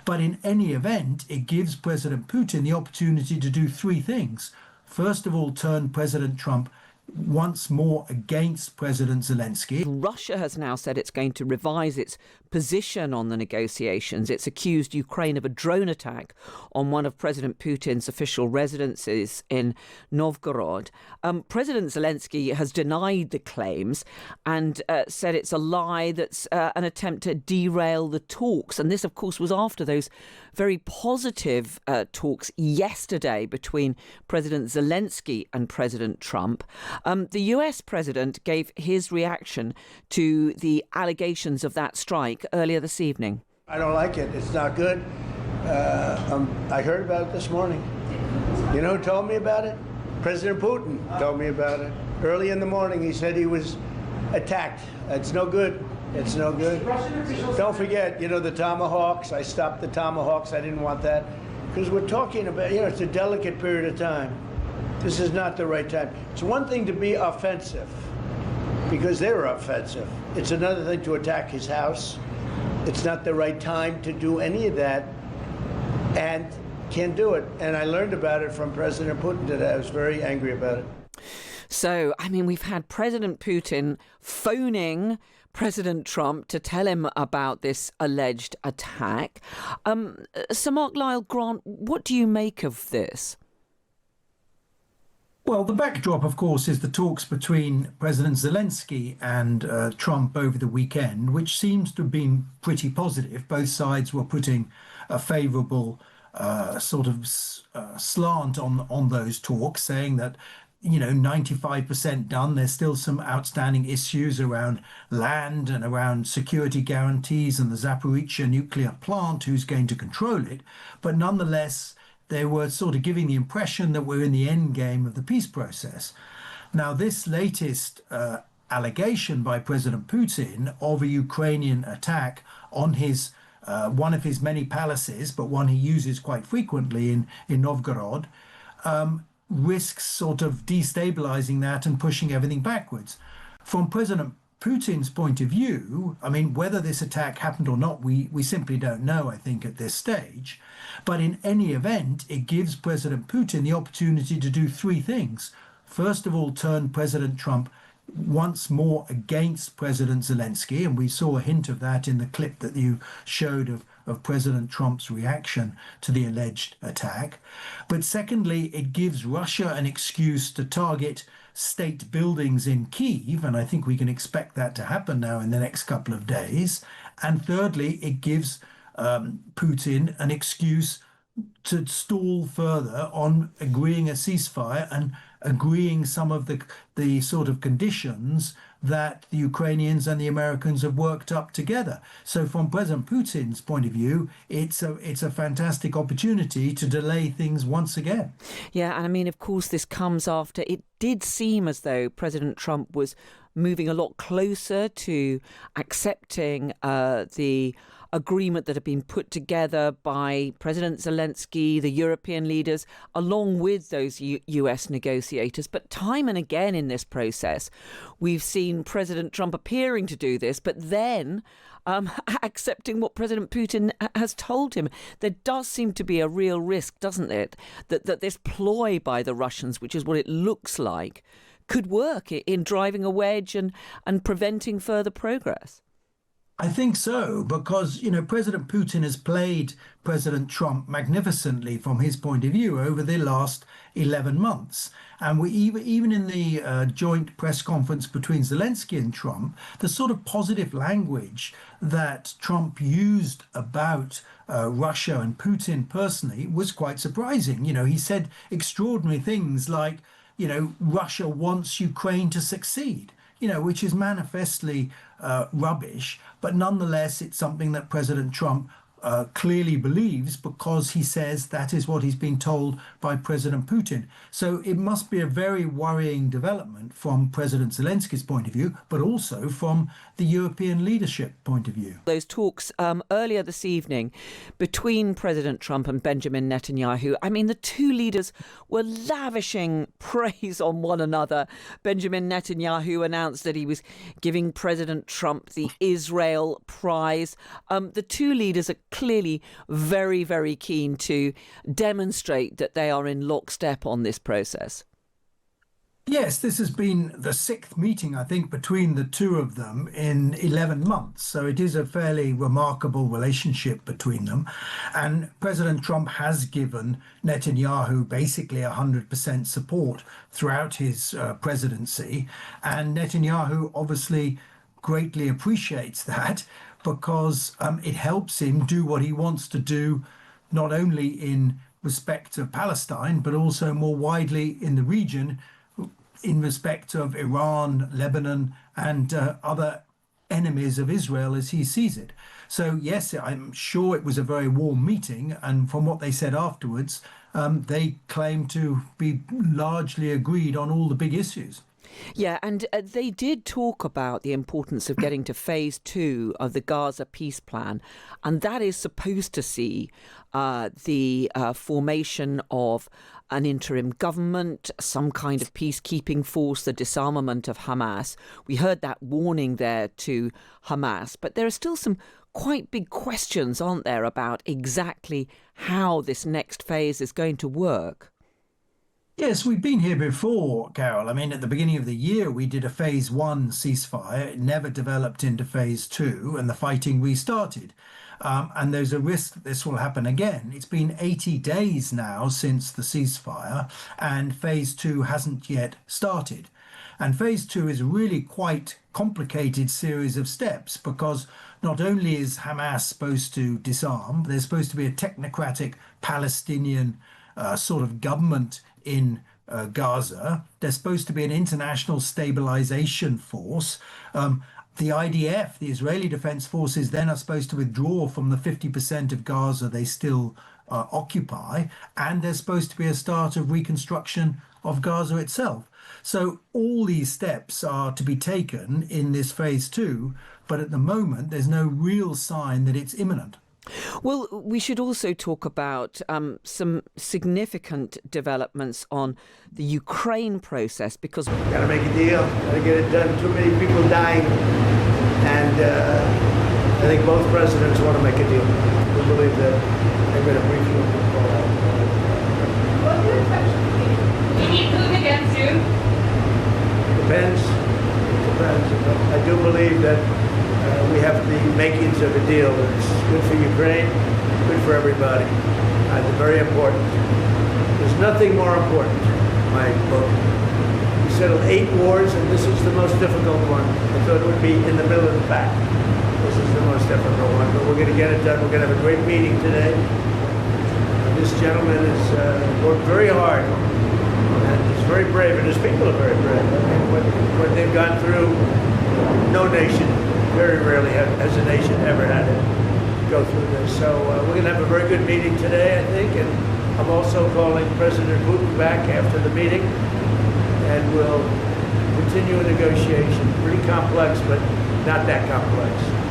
But in any event, it gives President Putin the opportunity to do three things. First of all, turn President Trump once more against President Zelenskyy. Russia has now said it's going to revise its position on the negotiations. It's accused Ukraine of a drone attack on one of President Putin's official residences in Novgorod. President Zelenskyy has denied the claims and said it's a lie, that's an attempt to derail the talks. And this, of course, was after those very positive talks yesterday between President Zelenskyy and President Trump. The US president gave his reaction to the allegations of that strike earlier this evening. I don't like it. It's not good. I heard about it this morning. You know who told me about it? President Putin told me about it. Early in the morning, he said he was attacked. It's no good. It's no good. Don't forget, the Tomahawks. I stopped the Tomahawks. I didn't want that. Because we're talking about, it's a delicate period of time. This is not the right time. It's one thing to be offensive, because they were offensive. It's another thing to attack his house. It's not the right time to do any of that, and can't do it. And I learned about it from President Putin today. I was very angry about it. So, we've had President Putin phoning President Trump to tell him about this alleged attack. So, Mark Lyall Grant, what do you make of this? Well, the backdrop, of course, is the talks between President Zelenskyy and Trump over the weekend, which seems to have been pretty positive. Both sides were putting a favourable slant on those talks, saying that 95% done. There's still some outstanding issues around land and around security guarantees and the Zaporizhzhia nuclear plant, who's going to control it. But nonetheless, they were sort of giving the impression that we're in the end game of the peace process. Now, this latest allegation by President Putin of a Ukrainian attack on his one of his many palaces, but one he uses quite frequently in Novgorod, risks sort of destabilizing that and pushing everything backwards. From President Putin's point of view, whether this attack happened or not, we simply don't know, I think, at this stage. But in any event, it gives President Putin the opportunity to do three things. First of all, turn President Trump once more against President Zelenskyy, and we saw a hint of that in the clip that you showed of President Trump's reaction to the alleged attack. But secondly, it gives Russia an excuse to target state buildings in Kyiv, and I think we can expect that to happen now in the next couple of days. And thirdly, it gives Putin an excuse to stall further on agreeing a ceasefire and agreeing some of the sort of conditions that the Ukrainians and the Americans have worked up together. So from President Putin's point of view, it's a fantastic opportunity to delay things once again. Yeah, and of course, this comes after it did seem as though President Trump was moving a lot closer to accepting the agreement that had been put together by President Zelenskyy, the European leaders, along with those US negotiators. But time and again in this process, we've seen President Trump appearing to do this, but then accepting what President Putin has told him. There does seem to be a real risk, doesn't it, that this ploy by the Russians, which is what it looks like, could work in driving a wedge and preventing further progress. I think so, because, President Putin has played President Trump magnificently from his point of view over the last 11 months. And we even in the joint press conference between Zelenskyy and Trump, the sort of positive language that Trump used about Russia and Putin personally was quite surprising. He said extraordinary things like, Russia wants Ukraine to succeed, which is manifestly rubbish. But nonetheless, it's something that President Trump clearly believes, because he says that is what he's been told by President Putin. So it must be a very worrying development from President Zelensky's point of view, but also from the European leadership point of view. Those talks earlier this evening between President Trump and Benjamin Netanyahu, the two leaders were lavishing praise on one another. Benjamin Netanyahu announced that he was giving President Trump the Israel Prize. The two leaders are clearly very, very keen to demonstrate that they are in lockstep on this process. Yes, this has been the sixth meeting, I think, between the two of them in 11 months. So it is a fairly remarkable relationship between them. And President Trump has given Netanyahu basically 100% support throughout his presidency. And Netanyahu obviously greatly appreciates that because it helps him do what he wants to do, not only in respect of Palestine, but also more widely in the region in respect of Iran, Lebanon, and other enemies of Israel as he sees it. So, yes, I'm sure it was a very warm meeting. And from what they said afterwards, they claim to be largely agreed on all the big issues. Yeah, and they did talk about the importance of getting to phase 2 of the Gaza peace plan, and that is supposed to see the formation of an interim government, some kind of peacekeeping force, the disarmament of Hamas. We heard that warning there to Hamas, but there are still some quite big questions, aren't there, about exactly how this next phase is going to work. Yes, we've been here before, Carol. I mean, at the beginning of the year, we did a phase 1 ceasefire. It never developed into phase 2, and the fighting restarted. And there's a risk that this will happen again. It's been 80 days now since the ceasefire, and phase 2 hasn't yet started. And phase 2 is really quite complicated series of steps because not only is Hamas supposed to disarm, there's supposed to be a technocratic Palestinian sort of government in Gaza. There's supposed to be an international stabilization force. The IDF, the Israeli Defense Forces, then are supposed to withdraw from the 50% of Gaza they still occupy, and there's supposed to be a start of reconstruction of Gaza itself. So all these steps are to be taken in this phase 2, but at the moment there's no real sign that it's imminent. Well, we should also talk about some significant developments on the Ukraine process because Gotta make a deal, gotta get it done. Too many people dying, and I think both presidents want to make a deal. We believe that they're going to brief you. What do you expect? Do you need Putin against you? Depends. I do believe that we have the makings of a deal that's good for Ukraine, good for everybody. It's very important. There's nothing more important, my book. We settled 8 wars, and this is the most difficult one. I thought it would be in the middle of the pack. This is the most difficult one, but we're going to get it done. We're going to have a great meeting today. This gentleman has worked very hard, and he's very brave, and his people are very brave. I mean, what they've gone through, no nation very rarely has a nation ever had to go through this. So we're going to have a very good meeting today, I think, and I'm also calling President Putin back after the meeting, and we'll continue a negotiation. Pretty complex, but not that complex.